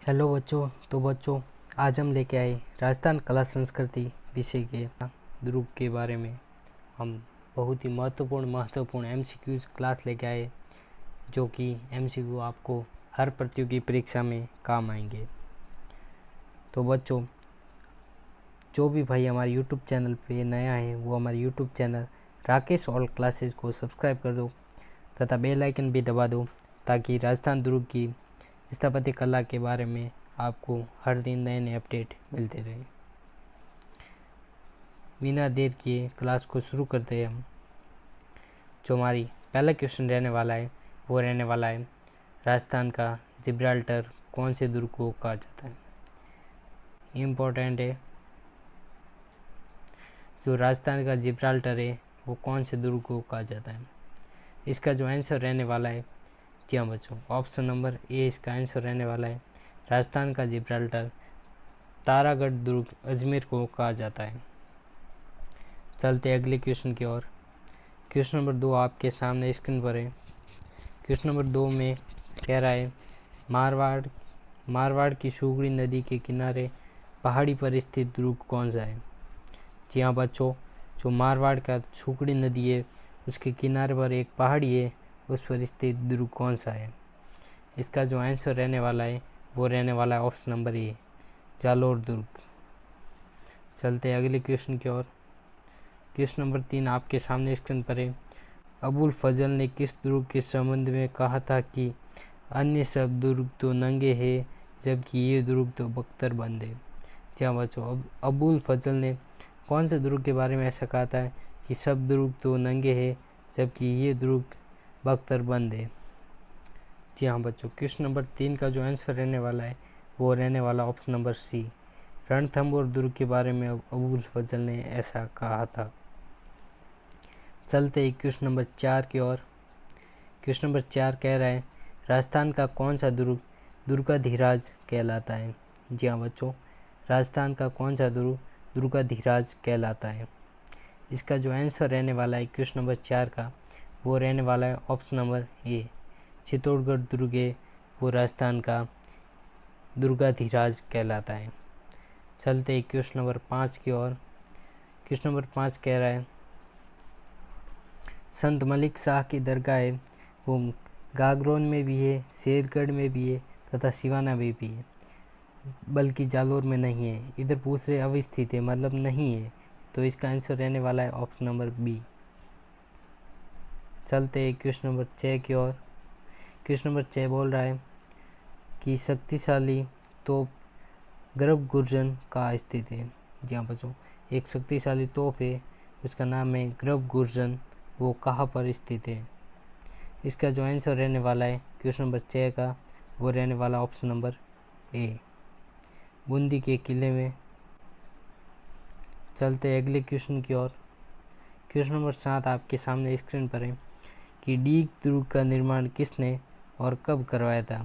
Hello बच्चों। तो बच्चों, आज हम लेके आए राजस्थान कला संस्कृति विषय के ध्रुव के बारे में। हम बहुत ही महत्वपूर्ण एमसीक्यूज क्लास लेके आए, जो कि एमसीक्यू आपको हर प्रतियोगी परीक्षा में काम आएंगे। तो बच्चों, जो भी भाई हमारे यूट्यूब चैनल पे नया है वो हमारे YouTube channel Rakesh all classes को सब्सक्राइब कर दो तथा बेल आइकन भी दबा दो, ताकि राजस्थान ध्रुव की स्थापत्य कला के बारे में आपको हर दिन नए नए अपडेट मिलते रहे। बिना देर किए क्लास को शुरू करते हैं हम। जो हमारी पहला क्वेश्चन रहने वाला है वो रहने वाला है, राजस्थान का जिब्राल्टर कौन से दुर्ग को कहा जाता है। इम्पोर्टेंट है, जो राजस्थान का जिब्राल्टर है वो कौन से दुर्ग को कहा जाता है। इसका जो आंसर रहने वाला है, जी हाँ बच्चों, ऑप्शन नंबर ए इसका आंसर रहने वाला है। राजस्थान का जिब्राल्टर तारागढ़ दुर्ग अजमेर को कहा जाता है। चलते अगले क्वेश्चन की ओर। क्वेश्चन नंबर 2 आपके सामने स्क्रीन पर है। क्वेश्चन नंबर 2 में कह रहा है, मारवाड़ की सुगड़ी नदी के किनारे पहाड़ी पर स्थित दुर्ग कौन सा है। जी हाँ बच्चों, जो मारवाड़ का सुगड़ी नदी है उसके किनारे पर एक पहाड़ी है, उस पर स्थित दुर्ग कौन सा है। इसका जो आंसर रहने वाला है वो रहने वाला है ऑप्शन नंबर ए, जालोर दुर्ग। चलते अगले क्वेश्चन की ओर। क्वेश्चन नंबर 3 आपके सामने स्क्रीन पर है। अबुल फजल ने किस दुर्ग के संबंध में कहा था कि अन्य सब दुर्ग तो नंगे हैं, जबकि ये दुर्ग तो बख्तर बंद है। क्या बच्चों, अबुल फजल ने कौन से दुर्ग के बारे में ऐसा कहा था कि सब दुर्ग तो नंगे हैं, जबकि ये दुर्ग बख्तर बंद है। जी हाँ बच्चों, क्वेश्चन नंबर 3 का जो आंसर रहने वाला है वो रहने वाला ऑप्शन नंबर सी, रणथंभौर दुर्ग के बारे में अबुल फजल ने ऐसा कहा था। चलते क्वेश्चन नंबर 4 की ओर। क्वेश्चन नंबर 4 कह रहा है, राजस्थान का कौन सा दुर्ग दुर्गाधिराज कहलाता है। जी हाँ बच्चों, राजस्थान का कौन सा दुर्ग दुर्गाधिराज कहलाता है। इसका जो आंसर रहने वाला है क्वेश्चन नंबर 4 का वो रहने वाला है ऑप्शन नंबर ए, चित्तौड़गढ़ दुर्ग है वो राजस्थान का दुर्गाधिराज कहलाता है। चलते क्वेश्चन नंबर 5 की ओर। क्वेश्चन नंबर 5 कह रहा है, संत मलिक शाह की दरगाह है वो गागरोन में भी है, शेरगढ़ में भी है तथा सिवाना में भी है, बल्कि जालोर में नहीं है। इधर पूछ रहे अवस्थित है, मतलब नहीं है, तो इसका आंसर रहने वाला है ऑप्शन नंबर बी। चलते क्वेश्चन नंबर 6 की ओर। क्वेश्चन नंबर 6 बोल रहा है कि शक्तिशाली तोप गर्भगुर्जन कहाँ स्थित है। जी हाँ बच्चों, एक शक्तिशाली तोप है, उसका नाम है गर्भगुर्जन, वो कहाँ पर स्थित है। इसका जो आंसर रहने वाला है क्वेश्चन नंबर 6 का वो रहने वाला ऑप्शन नंबर ए, बूंदी के किले में। चलते अगले क्वेश्चन की ओर। क्वेश्चन नंबर 7 आपके सामने स्क्रीन पर है कि डीग दुर्ग का निर्माण किसने और कब करवाया था।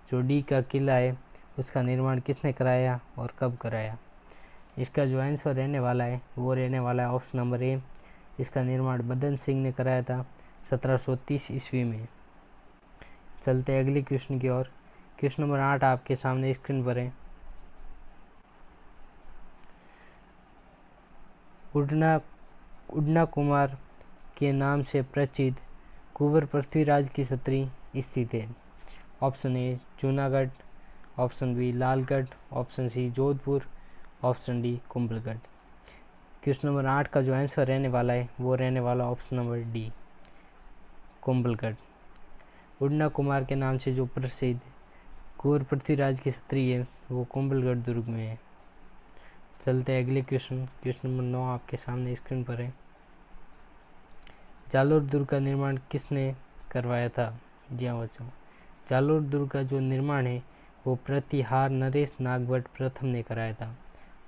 जो डीग का किला है उसका निर्माण किसने कराया और कब कराया। इसका जो आंसर रहने वाला है वो रहने वाला है ऑप्शन नंबर ए, इसका निर्माण बदन सिंह ने कराया था 1730 ईस्वी में। चलते अगले क्वेश्चन की ओर। क्वेश्चन नंबर 8 आपके सामने स्क्रीन पर है। उड़ना कुमार के नाम से प्रसिद्ध कुंवर पृथ्वीराज की छतरी स्थित है। Option A Junagadh, option B Lalgarh, option C Jodhpur, option D Kumbhalgarh. Question number 8 का जो आंसर रहने वाला है वो रहने वाला ऑप्शन नंबर डी, कुंभलगढ़। उड़ना कुमार के नाम से जो प्रसिद्ध कुंवर पृथ्वीराज की छतरी है वो कुंभलगढ़ दुर्ग में है। चलते अगले क्वेश्चन। क्वेश्चन नंबर 9 आपके सामने स्क्रीन पर है। जालोर दुर्ग का निर्माण किसने करवाया था। जी हाँ बच्चों, जालोर दुर्ग का जो निर्माण है वो प्रतिहार नरेश नागभट्ट प्रथम ने कराया था।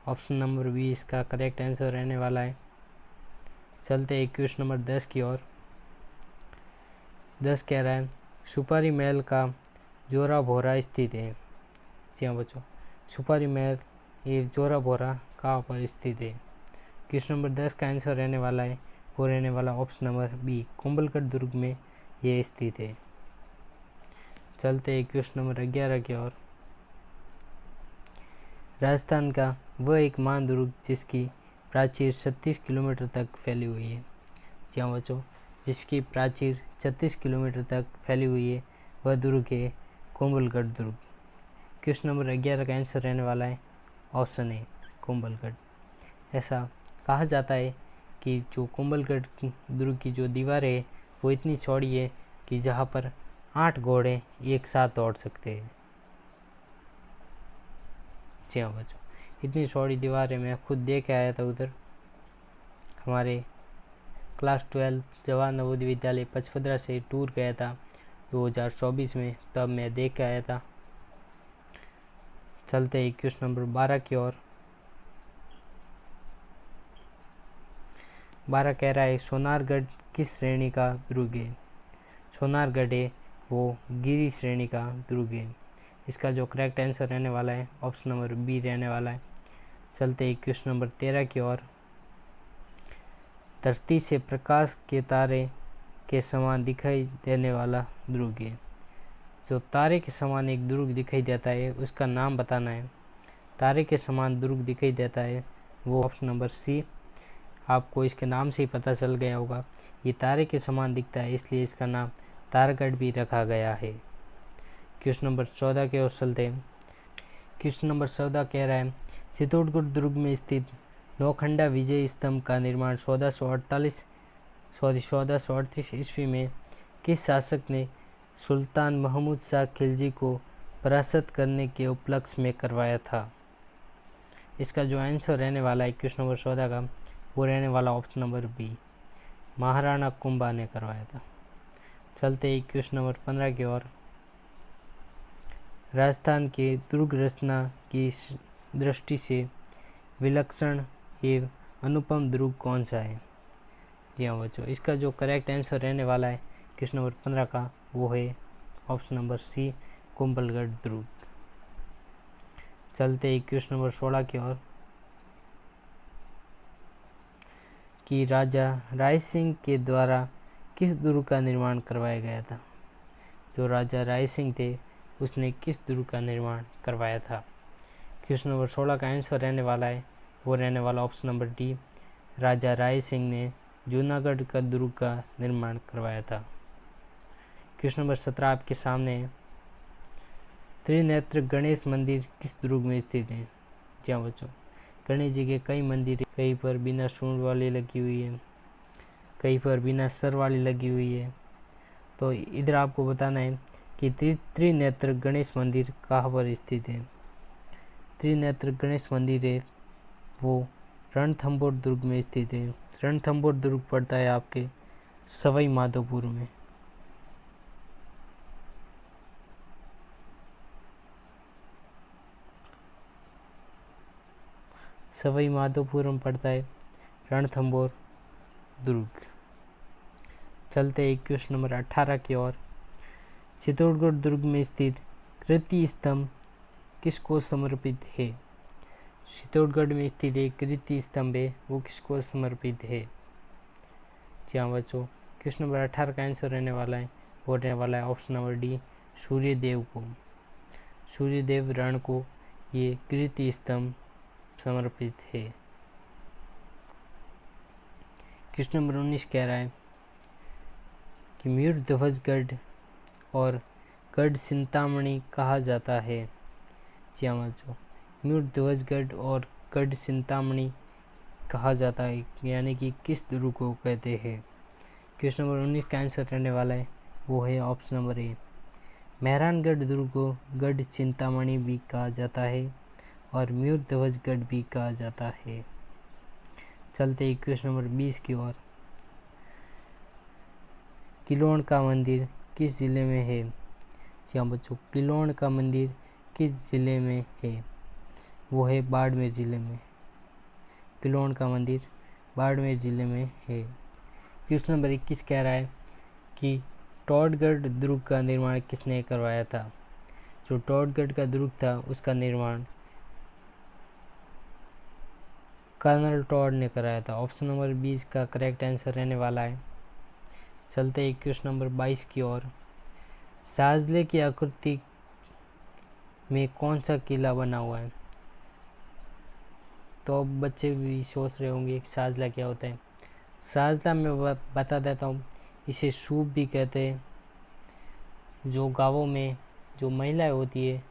ऑप्शन नंबर बी इसका करेक्ट आंसर रहने वाला है। चलते क्वेश्चन नंबर 10 की ओर। 10 कह रहा है, सुपारी महल का जोरा भोरा स्थित है। जी हाँ बच्चों, सुपारी महल ये जोरा भोरा कहाँ पर स्थित है। क्वेश्चन नंबर 10 का आंसर रहने वाला है वो रहने वाला ऑप्शन नंबर बी, कुंभलगढ़ दुर्ग में ये स्थित है। चलते क्वेश्चन नंबर 11 की ओर। राजस्थान का वह एक महान दुर्ग जिसकी प्राचीर 36 किलोमीटर तक फैली हुई है। जी हाँ बच्चों, जिसकी प्राचीर 36 किलोमीटर तक फैली हुई है वह दुर्ग है कुंभलगढ़ दुर्ग। क्वेश्चन नंबर 11 का आंसर रहने वाला है ऑप्शन ए कुंभलगढ़। ऐसा कहा जाता है कि जो कुंभलगढ़ दुर्ग की जो दीवार है वो इतनी चौड़ी है कि जहाँ पर 8 घोड़े एक साथ दौड़ सकते हैं। जी हाँ बच्चों, इतनी चौड़ी दीवार है, मैं खुद देख के आया था उधर। हमारे क्लास 12 जवाहर नवोदय विद्यालय पचपदरा से टूर गया था 2024 में, तब मैं देख के आया था। चलते हैं क्वेश्चन नंबर 12 की ओर। 12 कह रहा है सोनारगढ़ किस श्रेणी का दुर्ग है। सोनारगढ़ है वो गिरी श्रेणी का दुर्ग है। इसका जो करेक्ट आंसर रहने वाला है ऑप्शन नंबर बी रहने वाला है। चलते हैं क्वेश्चन नंबर 13 की ओर। धरती से प्रकाश के तारे के समान दिखाई देने वाला दुर्ग है। जो तारे के समान एक दुर्ग दिखाई देता है उसका नाम बताना है। तारे के समान दुर्ग दिखाई देता है वो ऑप्शन नंबर सी। आपको इसके नाम से ही पता चल गया होगा, ये तारे के समान दिखता है इसलिए इसका नाम तारगढ़ भी रखा गया है। क्वेश्चन नंबर 14 के ओर चलते हैं। क्वेश्चन नंबर 14 कह रहा है चित्तौड़गढ़ दुर्ग में स्थित नौखंडा विजय स्तंभ का निर्माण 1438 ईस्वी में किस शासक ने सुल्तान महमूद शाह खिलजी को परास्त करने के उपलक्ष्य में करवाया था। इसका जो आंसर रहने वाला है क्वेश्चन नंबर 14 का वो रहने वाला option number B, Maharana Kumbha ने करवाया था। चलते ही क्वेश्चन नंबर 15 की ओर। राजस्थान के दुर्ग रचना की दृष्टि से विलक्षण एवं अनुपम दुर्ग कौन सा है। जी हाँ बच्चों, इसका जो करेक्ट आंसर रहने वाला है क्वेश्चन नंबर 15 का वो है ऑप्शन नंबर सी, कुंभलगढ़ दुर्ग। चलते ही क्वेश्चन नंबर 16 की ओर कि राजा राय सिंह के द्वारा किस दुर्ग का निर्माण करवाया गया था। जो राजा राय सिंह थे उसने किस दुर्ग का निर्माण करवाया था। क्वेश्चन नंबर 16 का आंसर रहने वाला है वो रहने वाला ऑप्शन नंबर डी, राजा राय सिंह ने जूनागढ़ का दुर्ग का निर्माण करवाया था। क्वेश्चन नंबर 17 आपके सामने है। त्रिनेत्र गणेश मंदिर किस दुर्ग में स्थित है। जी हाँ बच्चों, गणेश जी के कई मंदिर, कहीं पर बिना सूंड वाली लगी हुई है, कहीं पर बिना सर वाली लगी हुई है। तो इधर आपको बताना है कि त्रिनेत्र गणेश मंदिर कहाँ पर स्थित है। त्रिनेत्र गणेश मंदिर है वो रणथंभौर दुर्ग में स्थित है। रणथंभौर दुर्ग पड़ता है आपके सवाई माधोपुर में। सवाई माधोपुर में पड़ता है रणथंभौर दुर्ग। चलते हैं क्वेश्चन नंबर 18 की ओर। चित्तौड़गढ़ दुर्ग में स्थित कीर्ति स्तंभ किसको समर्पित है। चित्तौड़गढ़ में स्थित एक कीर्ति स्तंभ है वो किसको समर्पित है। जी हाँ बच्चों, क्वेश्चन नंबर 18 का आंसर रहने वाला है वो रहने वाला है ऑप्शन नंबर डी, सूर्यदेव को। सूर्यदेव रण को ये कीर्ति स्तंभ समर्पित है। क्वेश्चन नंबर 19 कह रहा है कि मयूरध्वजगढ़ और गढ़ चिंतामणि कहा जाता है। जी हाँ बच्चों, मयूरध्वजगढ़ और गढ़ चिंतामणि कहा जाता है, यानी कि किस दुर्ग को कहते हैं। क्वेश्चन नंबर 19 का आंसर रहने वाला है वो है ऑप्शन नंबर ए, मेहरानगढ़ दुर्ग को गढ़ चिंतामणि भी कहा जाता है और मयूरध्वजगढ़ भी कहा जाता है। चलते ही क्वेश्चन नंबर 20 की ओर। किलोण का मंदिर किस जिले में है। जी हाँ बच्चों, किलोण का मंदिर किस जिले में है वो है बाड़मेर जिले में। किलोण का मंदिर बाड़मेर जिले में है। क्वेश्चन नंबर 21 कह रहा है कि टोडगढ़ दुर्ग का निर्माण किसने करवाया था। जो टोडगढ़ का दुर्ग था उसका निर्माण कर्नल टॉड ने कराया था। ऑप्शन नंबर 20 का करेक्ट आंसर रहने वाला है। चलते हैं क्वेश्चन नंबर 22 की ओर। साजले की आकृति में कौन सा किला बना हुआ है। तो अब बच्चे भी सोच रहे होंगे कि साजला क्या होता है। साजला मैं बता देता हूँ, इसे सूप भी कहते हैं। जो गाँवों में जो महिलाएं होती है